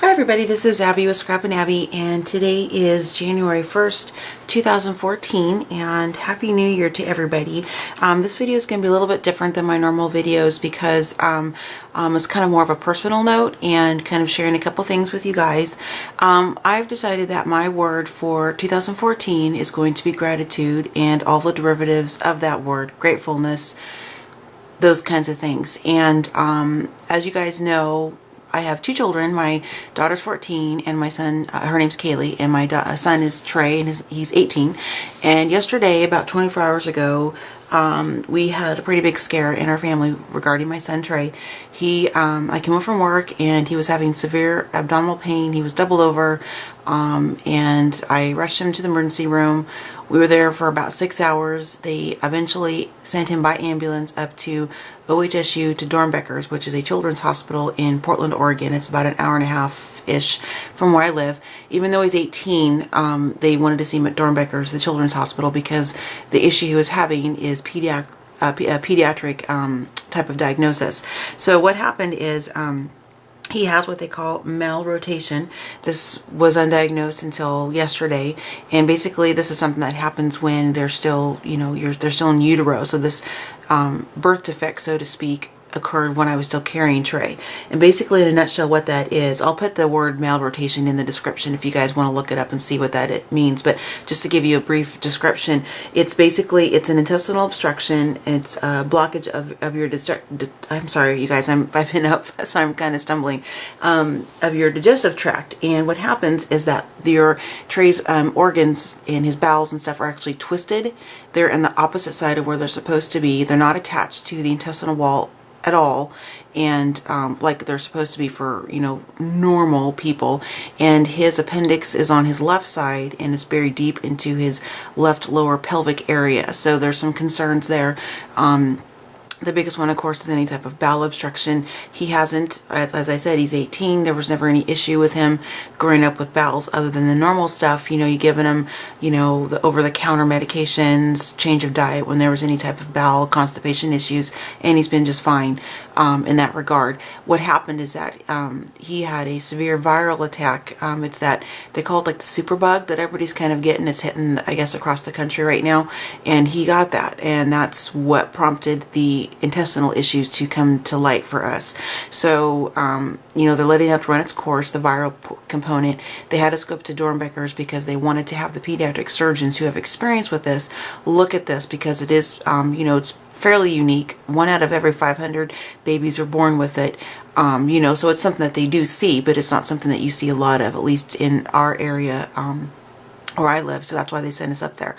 Hi everybody, this is Abby with Scrappin' Abby, and today is January 1st, 2014, and Happy New Year to everybody. This video is going to be a little bit different than my normal videos because it's kind of more of a personal note and kind of sharing a couple things with you guys. I've decided that my word for 2014 is going to be gratitude and all the derivatives of that word, gratefulness, those kinds of things. And as you guys know, I have two children. My daughter's 14 and my son, her name's Kaylee, and my son is Trey, and he's 18. And yesterday, about 24 hours ago, we had a pretty big scare in our family regarding my son Trey. I came home from work and he was having severe abdominal pain. He was doubled over, and I rushed him to the emergency room. We were there for about 6 hours. They eventually sent him by ambulance up to OHSU to Dornbeckers, which is a children's hospital in Portland, Oregon. It's about an hour and a half-ish from where I live. Even though he's 18, they wanted to see him at Dornbeckers, the children's hospital, because the issue he was having is pediatric type of diagnosis. So what happened is he has what they call malrotation. This was undiagnosed until yesterday, and basically this is something that happens when they're still, they're still in utero. So this birth defect, so to speak, occurred when I was still carrying Trey. And basically, in a nutshell, what that is, I'll put the word malrotation in the description if you guys want to look it up and see what it means. But just to give you a brief description, it's an intestinal obstruction. It's a blockage of your I'm sorry, you guys, I've been up, so I'm kind of stumbling, of your digestive tract. And what happens is that your Trey's organs and his bowels and stuff are actually twisted. They're in the opposite side of where they're supposed to be. They're not attached to the intestinal wall at all, and like they're supposed to be for normal people. And his appendix is on his left side, and it's buried deep into his left lower pelvic area. So there's some concerns there. The biggest one, of course, is any type of bowel obstruction. He hasn't, as I said, he's 18. There was never any issue with him growing up with bowels other than the normal stuff. You giving him, the over-the-counter medications, change of diet when there was any type of bowel constipation issues, and he's been just fine in that regard. What happened is that he had a severe viral attack. It's that, they call it like the superbug that everybody's kind of getting. It's hitting, I guess, across the country right now, and he got that, and that's what prompted the intestinal issues to come to light for us. So, they're letting it run its course, the viral component. They had us go up to Dornbeckers because they wanted to have the pediatric surgeons who have experience with this look at this, because it is, it's fairly unique. 1 out of every 500 babies are born with it. So it's something that they do see, but it's not something that you see a lot of, at least in our area, where I live. So that's why they sent us up there.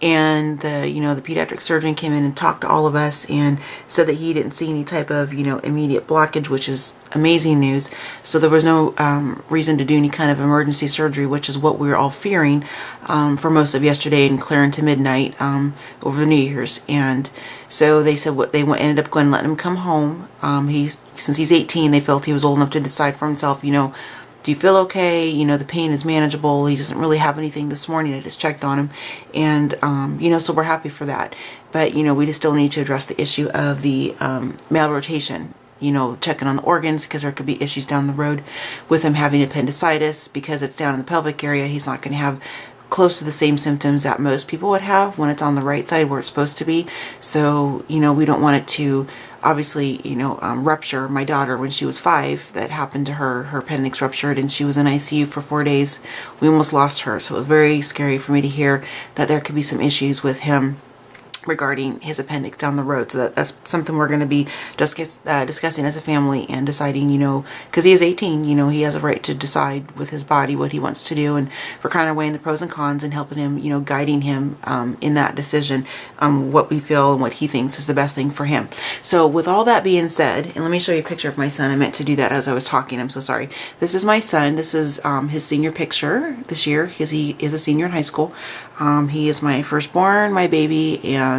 And the pediatric surgeon came in and talked to all of us and said that he didn't see any type of, immediate blockage, which is amazing news. So there was no reason to do any kind of emergency surgery, which is what we were all fearing for most of yesterday and clear into midnight over the New Year's. And so they said what they ended up going and letting him come home. Since he's 18, they felt he was old enough to decide for himself, do you feel okay? The pain is manageable. He doesn't really have anything this morning. I just checked on him. And, so we're happy for that. But, we just still need to address the issue of the malrotation, checking on the organs, because there could be issues down the road with him having appendicitis. Because it's down in the pelvic area, he's not going to have close to the same symptoms that most people would have when it's on the right side where it's supposed to be. So, we don't want it to obviously, rupture. My daughter, when she was 5, that happened to her. Her appendix ruptured and she was in ICU for 4 days. We almost lost her. So it was very scary for me to hear that there could be some issues with him regarding his appendix down the road. So that's something we're going to be discussing as a family and deciding, because he is 18, he has a right to decide with his body what he wants to do. And we're kind of weighing the pros and cons and helping him, guiding him in that decision, what we feel and what he thinks is the best thing for him. So with all that being said, and let me show you a picture of my son. I meant to do that as I was talking. I'm so sorry. This is my son. This is his senior picture this year, because he is a senior in high school. He is my firstborn, my baby, and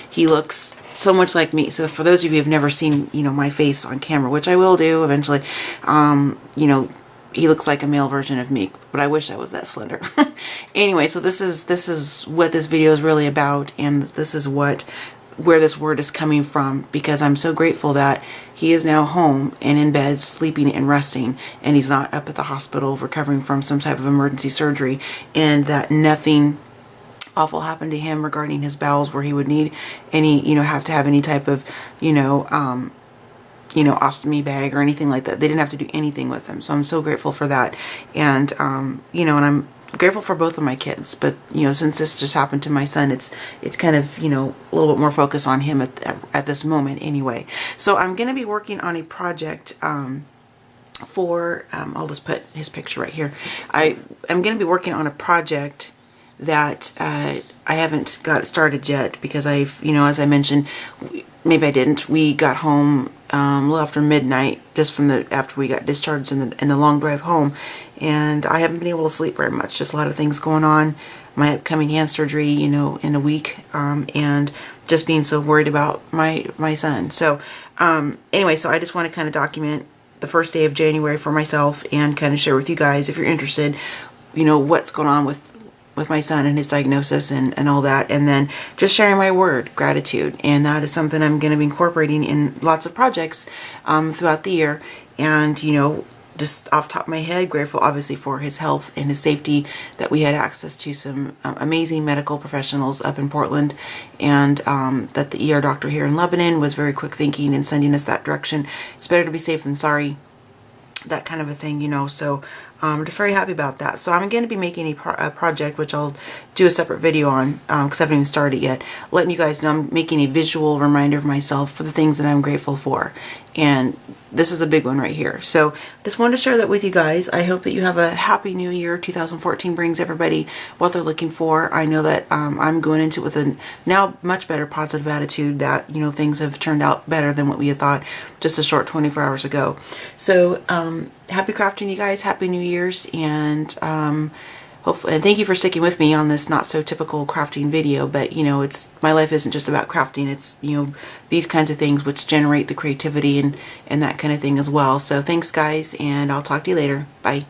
he looks so much like me. So for those of you who have never seen, my face on camera, which I will do eventually, he looks like a male version of me, but I wish I was that slender. Anyway, so this is what this video is really about, and this is what where this word is coming from, because I'm so grateful that he is now home and in bed sleeping and resting, and he's not up at the hospital recovering from some type of emergency surgery, and that nothing awful happened to him regarding his bowels where he would need any, have to have any type of, ostomy bag or anything like that. They didn't have to do anything with him. So I'm so grateful for that. And, and I'm grateful for both of my kids, but, since this just happened to my son, it's kind of, a little bit more focus on him at this moment anyway. So I'm going to be working on a project, for, I'll just put his picture right here. I'm going to be working on a project that I haven't got started yet, because I've, as I mentioned, maybe I didn't. We got home a little after midnight, just from after we got discharged in the long drive home, and I haven't been able to sleep very much. Just a lot of things going on. My upcoming hand surgery, in a week, and just being so worried about my son. So anyway, so I just want to kind of document the first day of January for myself and kind of share with you guys, if you're interested, what's going on with my son and his diagnosis and all that, and then just sharing my word, gratitude. And that is something I'm going to be incorporating in lots of projects throughout the year. And just off the top of my head, grateful obviously for his health and his safety, that we had access to some amazing medical professionals up in Portland, and that the ER doctor here in Lebanon was very quick thinking and sending us that direction. It's better to be safe than sorry, that kind of a thing, so I'm just very happy about that. So I'm going to be making a project, which I'll do a separate video on, because I haven't even started yet, letting you guys know I'm making a visual reminder of myself for the things that I'm grateful for. And this is a big one right here. So just wanted to share that with you guys. I hope that you have a happy new year. 2014 brings everybody what they're looking for. I know that I'm going into it with a now much better positive attitude, that things have turned out better than what we had thought just a short 24 hours ago. So happy crafting, you guys. Happy New Year's, and hopefully, and thank you for sticking with me on this not so typical crafting video. But it's, my life isn't just about crafting. It's these kinds of things which generate the creativity and that kind of thing as well. So thanks guys, and I'll talk to you later. Bye.